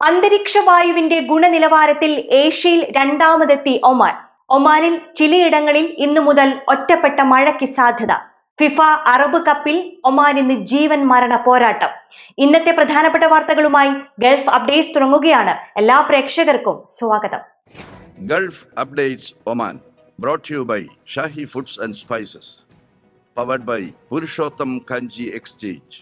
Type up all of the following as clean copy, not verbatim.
അന്തരീക്ഷവായുവിന്റെ ഗുണനിലവാരത്തിൽ ഏഷ്യയിൽ രണ്ടാമതെത്തി ഒമാൻ. ഒമാനിൽ ചിലയിടങ്ങളിൽ ഇന്നു മുതൽ ഒറ്റപ്പെട്ട മഴയ്ക്ക് സാധ്യത. ഫിഫ അറബ് കപ്പിൽ ഒമാൻ ഇന്ന് ജീവൻ മരണ പോരാട്ടം. ഇന്നത്തെ പ്രധാനപ്പെട്ട വാർത്തകളുമായി ഗൾഫ് അപ്ഡേറ്റ്സ് തുടങ്ങുകയാണ്. എല്ലാ പ്രേക്ഷകർക്കും സ്വാഗതം. Gulf updates Oman brought to you by Shahi foods and spices, powered by Purushottam Kanji exchange.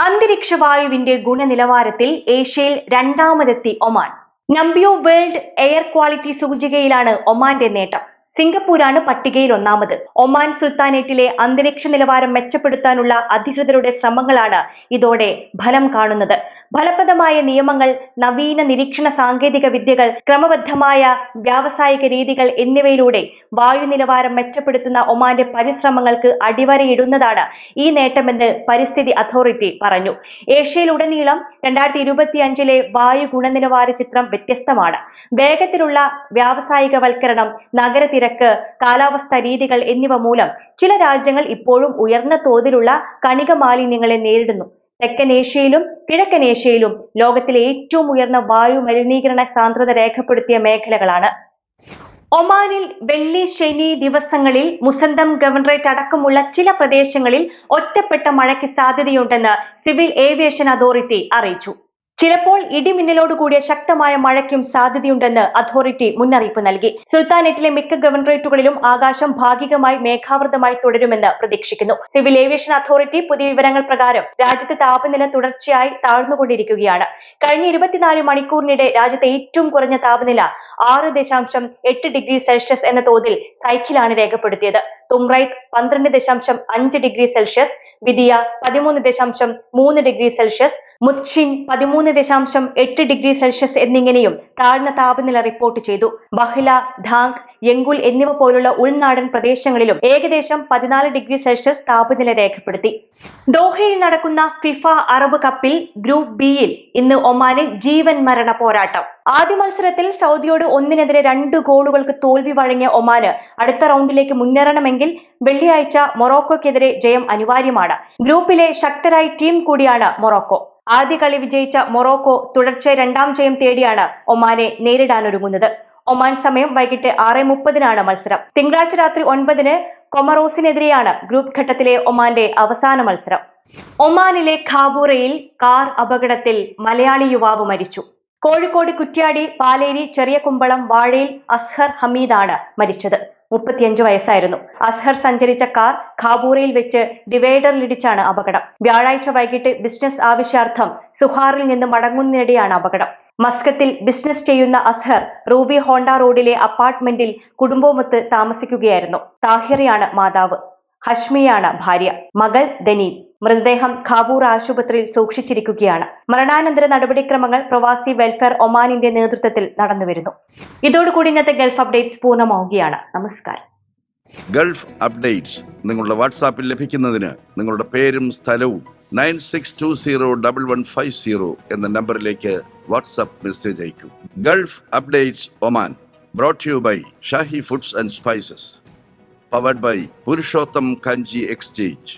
അന്തരീക്ഷവായുവിന്റെ ഗുണനിലവാരത്തിൽ ഏഷ്യയിൽ രണ്ടാമതെത്തി Oman. Numbeo world air quality സൂചികയിലാണ് ഒമാന്റെ നേട്ടം. സിംഗപ്പൂരാണ് പട്ടികയിൽ ഒന്നാമത്. ഒമാൻ സുൽത്താനേറ്റിലെ അന്തരീക്ഷ നിലവാരം മെച്ചപ്പെടുത്താനുള്ള അധികൃതരുടെ ശ്രമങ്ങളാണ് ഇതോടെ ഫലം കാണുന്നത്. ഫലപ്രദമായ നിയമങ്ങൾ, നവീന നിരീക്ഷണ സാങ്കേതിക വിദ്യകൾ, ക്രമബദ്ധമായ വ്യാവസായിക രീതികൾ എന്നിവയിലൂടെ വായു നിലവാരം മെച്ചപ്പെടുത്തുന്ന ഒമാന്റെ പരിശ്രമങ്ങൾക്ക് അടിവരയിടുന്നതാണ് ഈ നേട്ടമെന്ന് പരിസ്ഥിതി അതോറിറ്റി പറഞ്ഞു. ഏഷ്യയിലുടനീളം 2025 വായു ഗുണനിലവാര ചിത്രം വ്യത്യസ്തമാണ്. വേഗത്തിലുള്ള വ്യാവസായികവൽക്കരണം, നഗരത്തിരക്ക്, കാലാവസ്ഥാ രീതികൾ എന്നിവ മൂലം ചില രാജ്യങ്ങൾ ഇപ്പോഴും ഉയർന്ന തോതിലുള്ള കണിക മാലിന്യങ്ങളെ നേരിടുന്നു. തെക്കൻ ഏഷ്യയിലും കിഴക്കൻ ഏഷ്യയിലും ലോകത്തിലെ ഏറ്റവും ഉയർന്ന വായു മലിനീകരണ സാന്ദ്രത രേഖപ്പെടുത്തിയ മേഖലകളാണ്. ഒമാനിൽ വെള്ളി, ശനി ദിവസങ്ങളിൽ മുസന്തം ഗവർണറേറ്റ് അടക്കമുള്ള ചില പ്രദേശങ്ങളിൽ ഒറ്റപ്പെട്ട മഴയ്ക്ക് സാധ്യതയുണ്ടെന്ന് സിവിൽ ഏവിയേഷൻ അതോറിറ്റി അറിയിച്ചു. ചിലപ്പോൾ ഇടിമിന്നലോടുകൂടിയ ശക്തമായ മഴയ്ക്കും സാധ്യതയുണ്ടെന്ന് അതോറിറ്റി മുന്നറിയിപ്പ് നൽകി. സുൽത്താനേറ്റിലെ മിക്ക ഗവർണറേറ്റുകളിലും ആകാശം ഭാഗികമായി മേഘാവൃതമായി തുടരുമെന്ന് പ്രതീക്ഷിക്കുന്നു. സിവിൽ ഏവിയേഷൻ അതോറിറ്റി പുതിയ വിവരങ്ങൾ പ്രകാരം രാജ്യത്തെ താപനില തുടർച്ചയായി താഴ്ന്നുകൊണ്ടിരിക്കുകയാണ്. കഴിഞ്ഞ 24 മണിക്കൂറിനിടെ രാജ്യത്തെ ഏറ്റവും കുറഞ്ഞ താപനില 6.8 ഡിഗ്രി സെൽഷ്യസ് എന്ന തോതിൽ സൈക്കിളാണ് രേഖപ്പെടുത്തിയത്. തുംറൈത്ത് 12.5 ഡിഗ്രി സെൽഷ്യസ്, വിദിയ 13.3 degree Celsius, Muqshin 13.8 degree Celsius എന്നിങ്ങനെയും താഴ്ന്ന താപനില റിപ്പോർട്ട് ചെയ്തു. ബഹ്ല, ധാങ്, യങ്കുൽ എന്നിവ പോലുള്ള ഉൾനാടൻ പ്രദേശങ്ങളിലും ഏകദേശം 14 ഡിഗ്രി സെൽഷ്യസ് താപനില രേഖപ്പെടുത്തി. ദോഹയിൽ നടക്കുന്ന ഫിഫ അറബ് കപ്പിൽ ഗ്രൂപ്പ് ബിയിൽ ഇന്ന് ഒമാനിൽ ജീവൻ മരണ പോരാട്ടം. ആദ്യ മത്സരത്തിൽ സൗദിയോട് 1-2 ഗോളുകൾക്ക് തോൽവി വഴങ്ങിയ ഒമാന് അടുത്ത റൗണ്ടിലേക്ക് മുന്നേറണമെങ്കിൽ വെള്ളിയാഴ്ച മൊറോക്കോയ്ക്കെതിരെ ജയം അനിവാര്യമാണ്. ഗ്രൂപ്പിലെ ശക്തരായ ടീം കൂടിയാണ് മൊറോക്കോ. ആദ്യ കളി വിജയിച്ച മൊറോക്കോ തുടർച്ചയായി 2ാം ജയം തേടിയാണ് ഒമാനെ നേരിടാനൊരുങ്ങുന്നത്. ഒമാൻ സമയം വൈകിട്ട് 6:30 മത്സരം. തിങ്കളാഴ്ച രാത്രി 9 കൊമറോസിനെതിരെയാണ് ഗ്രൂപ്പ് ഘട്ടത്തിലെ ഒമാന്റെ അവസാന മത്സരം. ഒമാനിലെ ഖാബൂറയിൽ കാർ അപകടത്തിൽ മലയാളി യുവാവ് മരിച്ചു. കോഴിക്കോട് കുറ്റ്യാടി പാലേരി ചെറിയ കുമ്പളം വാഴയിൽ അസ്ഹർ ഹമീദാണ് മരിച്ചത്. 35 വയസ്സായിരുന്നു. അസ്ഹർ സഞ്ചരിച്ച കാർ ഖാബൂറയിൽ വെച്ച് ഡിവൈഡറിലിടിച്ചാണ് അപകടം. വ്യാഴാഴ്ച വൈകിട്ട് ബിസിനസ് ആവശ്യാർത്ഥം സുഹാറിൽ നിന്ന് മടങ്ങുന്നതിനിടെയാണ് അപകടം. മസ്കത്തിൽ ബിസിനസ് ചെയ്യുന്ന അസ്ഹർ റൂബി ഹോണ്ട റോഡിലെ അപ്പാർട്ട്മെന്റിൽ കുടുംബവുമൊത്ത് താമസിക്കുകയായിരുന്നു. താഹിറയാണ് മാതാവ്, ഹഷ്മിയാണ് ഭാര്യ. മകൾ ദനീൽ. മൃതദേഹം ഖാബൂർ ആശുപത്രിയിൽ സൂക്ഷിച്ചിരിക്കുകയാണ്. മരണാനന്തര നടപടിക്രമങ്ങൾ പ്രവാസി വെൽഫെയർ ഒമാനിന്റെ നേതൃത്വത്തിൽ നടന്നുവരുന്നു. ഇതോടുകൂടി ഇന്നത്തെ ഗൾഫ് അപ്ഡേറ്റ്സ് പൂർണ്ണമാവുകയാണ്. നമസ്കാരം. ഗൾഫ് അപ്ഡേറ്റ്സ് നിങ്ങളുടെ വാട്സാപ്പിൽ ലഭിക്കുന്നതിന് നിങ്ങളുടെ പേരും സ്ഥലവും 96201150 എന്ന നമ്പറിലേക്ക് വാട്സാപ്പ് മെസ്സേജ് അയക്കൂ. Gulf updates Oman brought to you by Shahi foods and spices, powered by Purushottam Kanji exchange.